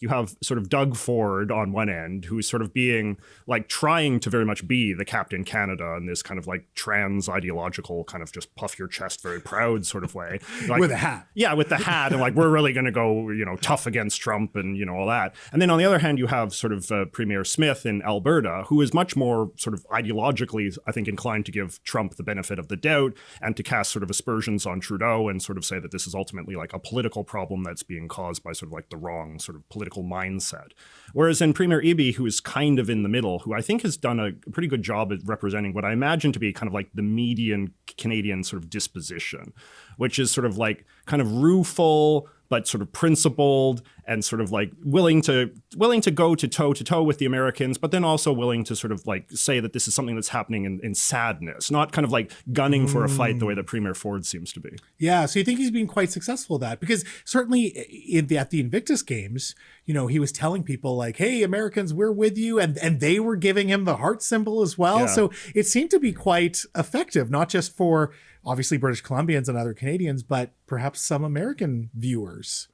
you have sort of Doug Ford on one end, who's sort of being like trying to very much be the Captain Canada in this kind of like trans ideological kind of just puff your chest, very proud sort of way. Like, with a hat. Yeah, with the hat. And like, we're really going to go, tough against Trump and, all that. And then on the other hand, you have sort of Premier Smith in Alberta, who is much more sort of ideologically, I think, inclined to give Trump the benefit of the doubt and to cast sort of aspersions on Trudeau and sort of say that this is ultimately like a political problem that's being caused by sort of like the wrong sort of political mindset. Whereas in Premier Eby, who is kind of in the middle, who I think has done a pretty good job at representing what I imagine to be kind of like the median Canadian sort of disposition, which is sort of like kind of rueful, but sort of principled and sort of like willing to go to toe with the Americans, but then also willing to sort of like say that this is something that's happening in sadness, not kind of like gunning for a fight the way that Premier Ford seems to be. Yeah, so you think he's been quite successful at that? Because certainly at the Invictus Games, he was telling people like, hey, Americans, we're with you. And they were giving him the heart symbol as well. Yeah. So it seemed to be quite effective, not just for obviously British Columbians and other Canadians, but perhaps some American viewers.